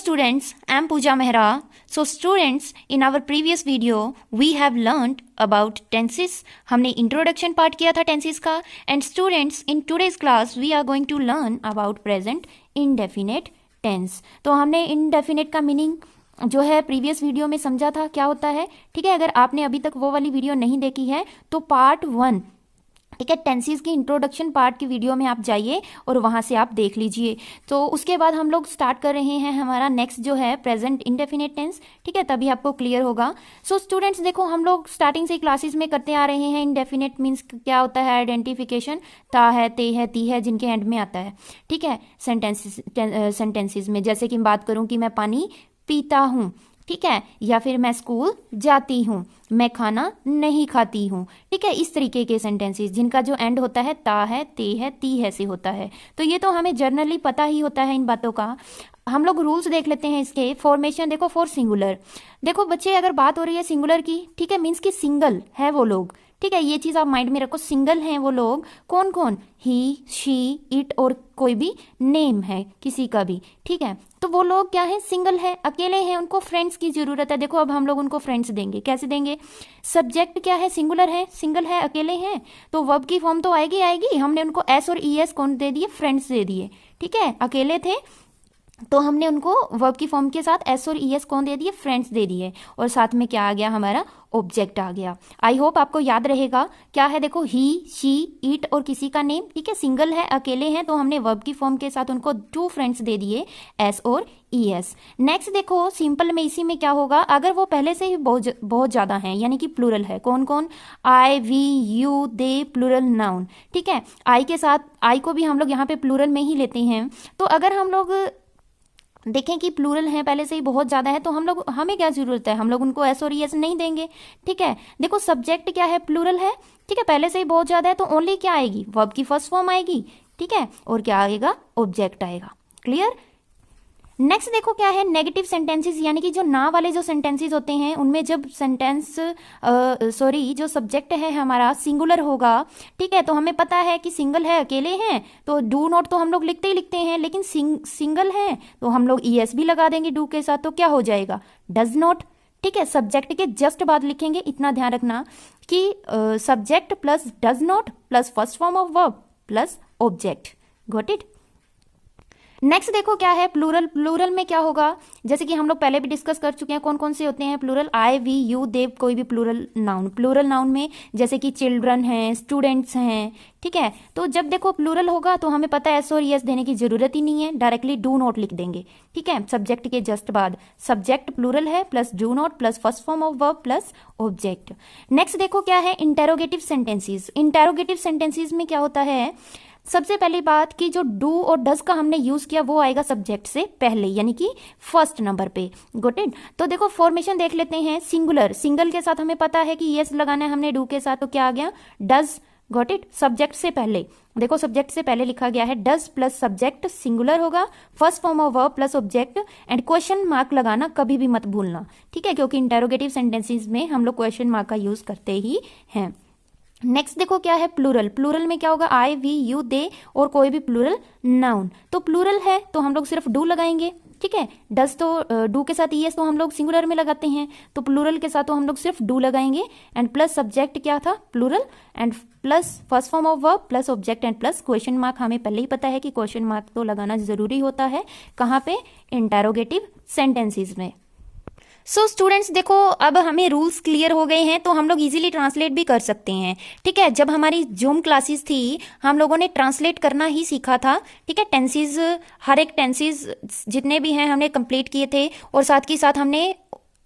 students, I'm Pooja Mehra. So students, in our previous video, we have learned about tenses. हमने introduction part किया था tenses का. And students, in today's class, we are going to learn about present indefinite tense. तो हमने indefinite का meaning जो है previous video में समझा था क्या होता है. ठीक है, अगर आपने अभी तक वो वाली वीडियो नहीं देखी है तो पार्ट 1, ठीक है, टेंसेस की इंट्रोडक्शन पार्ट की वीडियो में आप जाइए और वहाँ से आप देख लीजिए. तो उसके बाद हम लोग स्टार्ट कर रहे हैं हमारा नेक्स्ट जो है प्रेजेंट इंडेफिनिट टेंस. ठीक है, तभी आपको क्लियर होगा. सो स्टूडेंट्स देखो, हम लोग स्टार्टिंग से क्लासेस में करते आ रहे हैं. इंडेफिनिट मीन्स क्या होता है, आइडेंटिफिकेशन. ता है, ते है, ती है, जिनके एंड में आता है. ठीक है, सेंटेंसेस में जैसे कि बात करूँ कि मैं पानी पीता हूँ, ठीक है, या फिर मैं स्कूल जाती हूँ, मैं खाना नहीं खाती हूँ. ठीक है, इस तरीके के सेंटेंसेस जिनका जो एंड होता है ता है, ते है, ती है से होता है. तो ये तो हमें जनरली पता ही होता है इन बातों का. हम लोग रूल्स देख लेते हैं इसके. फॉर्मेशन देखो, फॉर सिंगुलर. देखो बच्चे, अगर बात हो रही है सिंगुलर की, ठीक है, मीन्स कि सिंगल है वो लोग. ठीक है, ये चीज आप माइंड में रखो. सिंगल हैं वो लोग. कौन कौन? ही, शी, इट और कोई भी नेम है किसी का भी. ठीक है, तो वो लोग क्या है, सिंगल है, अकेले हैं, उनको फ्रेंड्स की जरूरत है. देखो अब हम लोग उनको फ्रेंड्स देंगे. कैसे देंगे? सब्जेक्ट क्या है, सिंगुलर है, सिंगल है, अकेले हैं, तो वर्ब की फॉर्म तो आएगी आएगी. हमने उनको एस और ई एस कौन दे दिए? फ्रेंड्स दे दिए. ठीक है, अकेले थे तो हमने उनको वर्ब की फॉर्म के साथ एस और ई एस कौन दे दिए? फ्रेंड्स दे दिए. और साथ में क्या आ गया? हमारा ऑब्जेक्ट आ गया. आई होप आपको याद रहेगा. क्या है? देखो, ही, शी, इट और किसी का नेम. ठीक है, सिंगल है, अकेले हैं, तो हमने वर्ब की फॉर्म के साथ उनको 2 फ्रेंड्स दे दिए, एस और ई एस. नेक्स्ट देखो, सिंपल में इसी में क्या होगा, अगर वो पहले से ही बहुत ज्यादा हैं, यानी कि प्लूरल है. कौन कौन? I, we, you, they, plural noun. ठीक है, आई के साथ, आई को भी हम लोग यहाँ पे प्लूरल में ही लेते हैं. तो अगर हम लोग देखें कि प्लूरल है, पहले से ही बहुत ज़्यादा है, तो हमें क्या जरूरत है, हम लोग उनको एस और ई एस नहीं देंगे. ठीक है, देखो सब्जेक्ट क्या है, प्लूरल है. ठीक है, पहले से ही बहुत ज़्यादा है, तो ओनली क्या आएगी? वर्ब की फर्स्ट फॉर्म आएगी. ठीक है, और क्या आएगा? ऑब्जेक्ट आएगा. क्लियर? नेक्स्ट देखो क्या है, नेगेटिव सेंटेंसेस, यानी कि जो ना वाले जो सेंटेंसेस होते हैं उनमें जब जो सब्जेक्ट है हमारा सिंगुलर होगा. ठीक है, तो हमें पता है कि सिंगल है, अकेले हैं, तो डू नॉट तो हम लोग लिखते ही लिखते हैं, लेकिन सिंगल है तो हम लोग ई एस भी लगा देंगे डू के साथ, तो क्या हो जाएगा? Does not. ठीक है, सब्जेक्ट के जस्ट बाद लिखेंगे. इतना ध्यान रखना कि subject plus does not plus first form of verb plus object. Got it? Next देखो क्या है, प्लूरल. प्लूरल में क्या होगा, जैसे कि हम लोग पहले भी डिस्कस कर चुके हैं कौन कौन से होते हैं प्लूरल. आई, वी, यू, दे, कोई भी प्लूरल नाउन. प्लूरल नाउन में जैसे कि चिल्ड्रन हैं, स्टूडेंट्स हैं. ठीक है, तो जब देखो प्लूरल होगा तो हमें पता है एस और एस देने की जरूरत ही नहीं है, डायरेक्टली डू नॉट लिख देंगे. ठीक है, सब्जेक्ट के जस्ट बाद. सब्जेक्ट प्लूरल है plus do not plus first form of verb plus object. Next देखो क्या है, इंटेरोगेटिव सेंटेंसेस. इंटेरोगेटिव सेंटेंसेस में क्या होता है, सबसे पहली बात कि जो डू और डज का हमने यूज किया वो आएगा सब्जेक्ट से पहले, यानी कि फर्स्ट नंबर पे. Got it? तो देखो फॉर्मेशन देख लेते हैं. सिंगुलर, सिंगल के साथ हमें पता है कि यस लगाना है हमने डू के साथ, तो क्या आ गया? डज. Got it? सब्जेक्ट से पहले. देखो सब्जेक्ट से पहले लिखा गया है डज प्लस सब्जेक्ट, सिंगुलर होगा, first form of verb plus object. And question mark लगाना कभी भी मत भूलना. ठीक है, क्योंकि इंटेरोगेटिव सेंटेंसेस में हम लोग क्वेश्चन मार्क का यूज करते ही हैं. नेक्स्ट देखो क्या है, प्लूरल. प्लूरल में क्या होगा? आई, वी, यू, दे और कोई भी प्लूरल नाउन. तो प्लूरल है तो हम लोग सिर्फ डू लगाएंगे. ठीक है, डज तो डू के साथ ईएस तो हम लोग सिंगुलर में लगाते हैं, तो प्लूरल के साथ तो हम लोग सिर्फ डू लगाएंगे. एंड प्लस सब्जेक्ट क्या था? Plural. And plus first form of verb plus object and plus question mark. हमें पहले ही पता है कि क्वेश्चन मार्क तो लगाना जरूरी होता है. कहाँ पे? इंटेरोगेटिव सेंटेंसेस में. सो स्टूडेंट्स देखो, अब हमें रूल्स क्लियर हो गए हैं तो हम लोग इजीली ट्रांसलेट भी कर सकते हैं. ठीक है, जब हमारी जूम क्लासेस थी हम लोगों ने ट्रांसलेट करना ही सीखा था. ठीक है, टेंसेस, हर एक टेंसेस जितने भी हैं हमने कंप्लीट किए थे, और साथ ही साथ हमने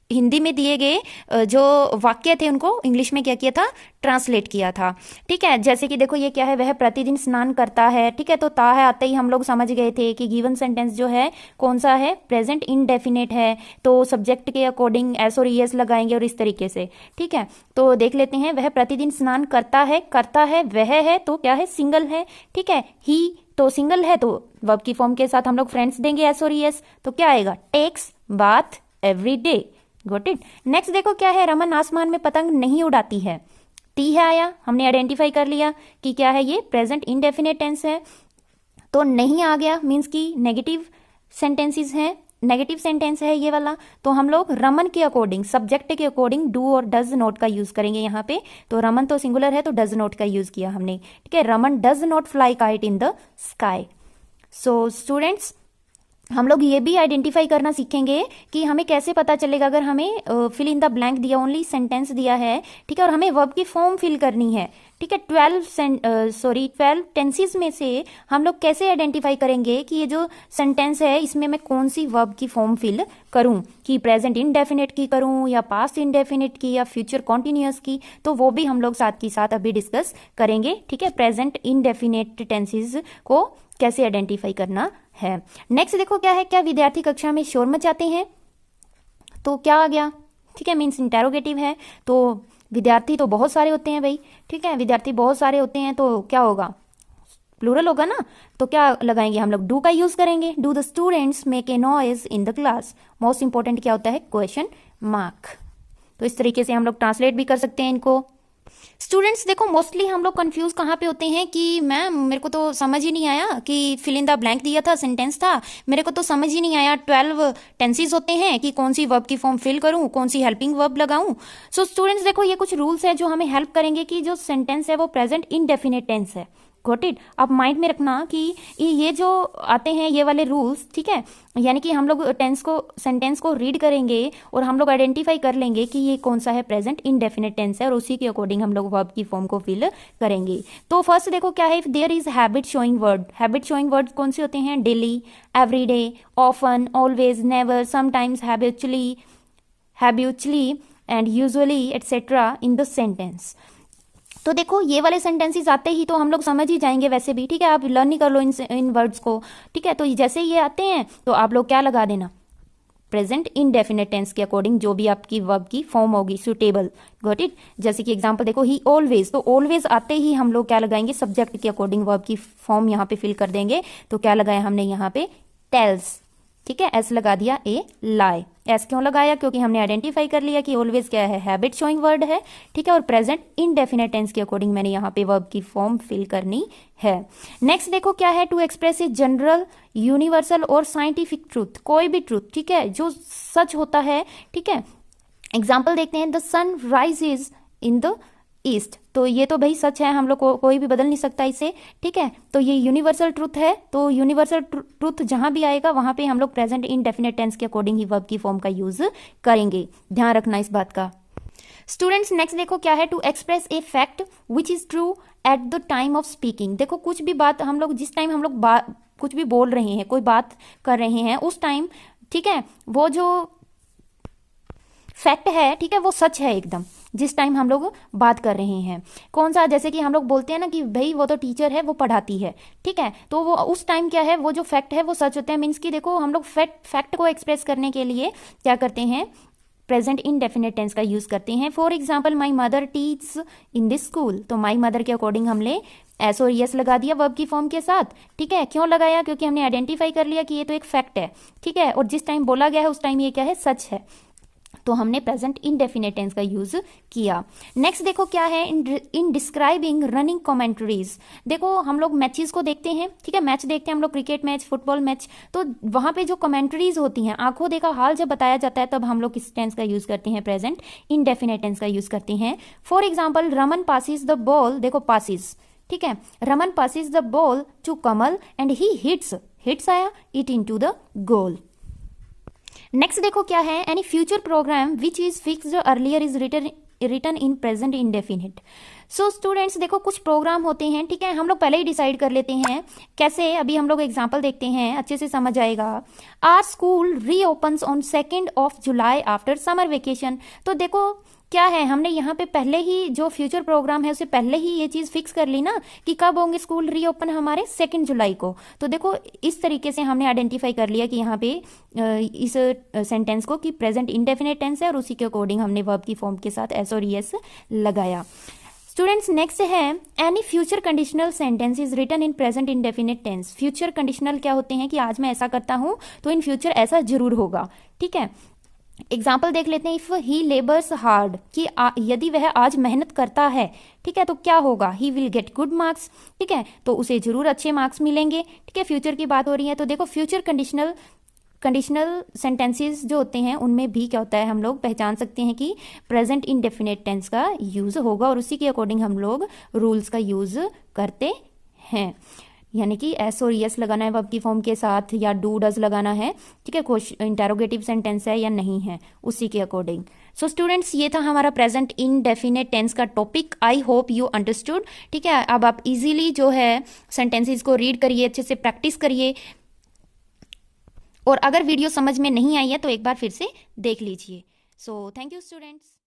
हिंदी में दिए गए जो वाक्य थे उनको इंग्लिश में क्या किया था? ट्रांसलेट किया था. ठीक है, जैसे कि देखो ये क्या है, वह प्रतिदिन स्नान करता है. ठीक है, तो ता है आते ही हम लोग समझ गए थे कि गिवन सेंटेंस जो है कौन सा है? प्रेजेंट इनडेफिनेट है, तो सब्जेक्ट के अकॉर्डिंग एस और ई एस लगाएंगे और इस तरीके से. ठीक है, तो देख लेते हैं. वह प्रतिदिन स्नान करता है, करता है, वह है तो क्या है? सिंगल है. ठीक है, ही तो सिंगल है, तो वर्ब की फॉर्म के साथ हम लोग फ्रेंड्स देंगे एस और ई एस, तो क्या आएगा? Takes bath every day. Got it? Next देखो क्या है, रमन आसमान में पतंग नहीं उड़ाती है. ती है आया, हमने आइडेंटिफाई कर लिया कि क्या है, ये प्रेजेंट इनडेफिनेट टेंस है. तो नहीं आ गया मीन्स की नेगेटिव सेंटेंसेस हैं. नेगेटिव सेंटेंस है ये वाला, तो हम लोग रमन के अकॉर्डिंग, सब्जेक्ट के अकॉर्डिंग डू और डज नॉट का यूज करेंगे यहाँ पे। तो रमन तो सिंगुलर है तो डज नॉट का यूज किया हमने, ठीक है। Raman does not fly kite in the sky. So students, हम लोग ये भी आइडेंटिफाई करना सीखेंगे कि हमें कैसे पता चलेगा अगर हमें फिल इन द ब्लैंक दिया, ओनली सेंटेंस दिया है, ठीक है, और हमें वर्ब की फॉर्म फिल करनी है, ठीक है। 12 टेंसेस में से हम लोग कैसे आइडेंटिफाई करेंगे कि ये जो सेंटेंस है इसमें मैं कौन सी वर्ब की फॉर्म फिल करूं, कि प्रेजेंट इनडेफिनिट की करूं या पास्ट इनडेफिनिट की या फ्यूचर कॉन्टिन्यूअस की, तो वो भी हम लोग साथ के साथ अभी डिस्कस करेंगे, ठीक है। प्रेजेंट इनडेफिनिट टेंसेस को कैसे आइडेंटिफाई करना है। नेक्स्ट देखो क्या है, क्या विद्यार्थी कक्षा में शोर मचाते हैं, तो क्या आ गया, ठीक है, मीन्स इंटेरोगेटिव है। तो विद्यार्थी तो बहुत सारे होते हैं भाई, ठीक है, विद्यार्थी बहुत सारे होते हैं तो क्या होगा, प्लूरल होगा ना, तो क्या लगाएंगे हम लोग, डू का यूज करेंगे। Do the students make a noise in the class. Most important क्या होता है, क्वेश्चन मार्क। तो इस तरीके से हम लोग ट्रांसलेट भी कर सकते हैं इनको। स्टूडेंट्स देखो, मोस्टली हम लोग कंफ्यूज कहाँ पे होते हैं कि मैम मेरे को तो समझ ही नहीं आया कि फिल इन द ब्लैंक दिया था, सेंटेंस था, मेरे को तो समझ ही नहीं आया 12 टेंसेस होते हैं कि कौन सी वर्ब की फॉर्म फिल करूं, कौन सी हेल्पिंग वर्ब लगाऊं। सो स्टूडेंट्स देखो, ये कुछ रूल्स है जो हमें हेल्प करेंगे कि जो सेंटेंस है वो प्रेजेंट इनडेफिनिट टेंस है। Got it. अब माइंड में रखना कि ये जो आते हैं ये वाले रूल्स, ठीक है, यानी कि हम लोग सेंटेंस को रीड करेंगे और हम लोग आइडेंटिफाई कर लेंगे कि ये कौन सा है प्रेजेंट इनडेफिनिट टेंस है, और उसी के अकॉर्डिंग हम लोग वर्ब की फॉर्म को फिल करेंगे। तो फर्स्ट देखो क्या है, if there is habit showing word. Habit showing word कौन से होते हैं, daily, everyday, often, always, never, sometimes, habitually and usually etcetera in the sentence. तो देखो ये वाले सेंटेंसेस आते ही तो हम लोग समझ ही जाएंगे वैसे भी, ठीक है, आप लर्न ही कर लो इन वर्ड्स को, ठीक है। तो जैसे ये आते हैं तो आप लोग क्या लगा देना, प्रेजेंट इनडेफिनिट टेंस के अकॉर्डिंग जो भी आपकी वर्ब की फॉर्म होगी सुटेबल। Got it. जैसे कि एग्जांपल देखो, ही ऑलवेज, तो ऑलवेज आते ही हम लोग क्या लगाएंगे, सब्जेक्ट के अकॉर्डिंग वर्ब की फॉर्म यहाँ पे फिल कर देंगे। तो क्या लगाया हमने यहाँ पे, टेल्स, ठीक है, एस लगा दिया, ए लाई। एस क्यों लगाया, क्योंकि हमने आइडेंटिफाई कर लिया कि ऑलवेज क्या है, हैबिट शोइंग वर्ड है, ठीक है, और प्रेजेंट इनडेफिनिट टेंस के अकॉर्डिंग मैंने यहाँ पे वर्ब की फॉर्म फिल करनी है। नेक्स्ट देखो क्या है, to express a general, universal और साइंटिफिक ट्रूथ। कोई भी ट्रूथ, ठीक है, जो सच होता है, ठीक है। एग्जाम्पल देखते हैं, the sun rises in the east. तो ये तो भाई सच है, हम लोग को कोई भी बदल नहीं सकता इसे, ठीक है। तो ये यूनिवर्सल ट्रूथ है, तो यूनिवर्सल ट्रूथ जहां भी आएगा वहां पे हम लोग प्रेजेंट इनडेफिनिट टेंस के अकॉर्डिंग ही वर्ब की फॉर्म का यूज करेंगे, ध्यान रखना इस बात का। स्टूडेंट्स नेक्स्ट देखो क्या है, to express a fact which is true at the time of speaking. देखो कुछ भी बात हम लोग, जिस टाइम हम लोग कुछ भी बोल रहे हैं, कोई बात कर रहे हैं उस टाइम, ठीक है, वो जो फैक्ट है, ठीक है, वो सच है एकदम, जिस टाइम हम लोग बात कर रहे हैं। कौन सा, जैसे कि हम लोग बोलते हैं ना कि भाई वो तो टीचर है, वो पढ़ाती है, ठीक है, तो वो उस टाइम क्या है, वो जो फैक्ट है वो सच होते हैं। मीन्स कि देखो हम लोग फैक्ट को एक्सप्रेस करने के लिए क्या करते हैं, प्रेजेंट इनडेफिनिट टेंस का यूज करते हैं। For example, my mother teach in this school. तो माई मदर के अकॉर्डिंग हमने एस और यस लगा दिया वर्ब की फॉर्म के साथ, ठीक है। क्यों लगाया, क्योंकि हमने आइडेंटिफाई कर लिया कि ये तो एक फैक्ट है, ठीक है, और जिस टाइम बोला गया है उस टाइम ये क्या है, सच है, तो हमने प्रेजेंट इनडेफिनिट टेंस का यूज किया। नेक्स्ट देखो क्या है, इन डिस्क्राइबिंग रनिंग कमेंट्रीज। देखो हम लोग मैचेस को देखते हैं, ठीक है, मैच देखते हैं हम लोग, क्रिकेट मैच, फुटबॉल मैच, तो वहां पे जो कमेंट्रीज होती हैं, आंखों देखा हाल जब बताया जाता है तब हम लोग किस टेंस का यूज करते हैं, प्रेजेंट इनडेफिनिट टेंस का यूज करते हैं। For example, Raman passes the ball, देखो पासिस, ठीक है, Raman passes the ball to Kamal and he hits आया it into the goal. Next देखो क्या है, any future program which is fixed earlier is written in present indefinite. So students देखो कुछ programme होते हैं, ठीक है, हम लोग पहले ही डिसाइड कर लेते हैं। कैसे, अभी हम लोग एग्जांपल देखते हैं, अच्छे से समझ आएगा। Our school reopens on 2 July after summer vacation. तो देखो क्या है, हमने यहाँ पे पहले ही जो फ्यूचर प्रोग्राम है उसे पहले ही ये चीज फिक्स कर ली ना कि कब होंगे स्कूल रीओपन, हमारे 2 जुलाई को। तो देखो इस तरीके से हमने आइडेंटिफाई कर लिया कि यहाँ पे इस सेंटेंस को कि प्रेजेंट इंडेफिनिट टेंस है, और उसी के अकॉर्डिंग हमने वर्ब की फॉर्म के साथ एस और एस लगाया। स्टूडेंट्स नेक्स्ट है, any future conditional sentence is written in present indefinite tense. Future conditional क्या होते हैं कि आज मैं ऐसा करता हूं तो इन फ्यूचर ऐसा जरूर होगा, ठीक है। एग्जाम्पल देख लेते हैं, इफ ही लेबर्स हार्ड, कि यदि वह आज मेहनत करता है, ठीक है, तो क्या होगा, he will get good marks, ठीक है, तो उसे जरूर अच्छे मार्क्स मिलेंगे, ठीक है, फ्यूचर की बात हो रही है। तो देखो फ्यूचर कंडीशनल कंडीशनल सेंटेंसेस जो होते हैं उनमें भी क्या होता है, हम लोग पहचान सकते हैं कि प्रेजेंट इंडेफिनिट टेंस का यूज़ होगा और उसी के अकॉर्डिंग हम लोग रूल्स का यूज़ करते हैं। यानी कि एस और यस लगाना है वर्ब की फॉर्म के साथ या डू डज लगाना है, ठीक है, क्वेश्चन इंटेरोगेटिव सेंटेंस है या नहीं है, उसी के अकॉर्डिंग। सो स्टूडेंट्स, ये था हमारा प्रेजेंट इनडेफिनेट टेंस का topic. I hope you understood. ठीक है, अब आप इजीली जो है सेंटेंसेस को रीड करिए, अच्छे से प्रैक्टिस करिए, और अगर वीडियो समझ में नहीं आई है तो एक बार फिर से देख लीजिए। So thank you students.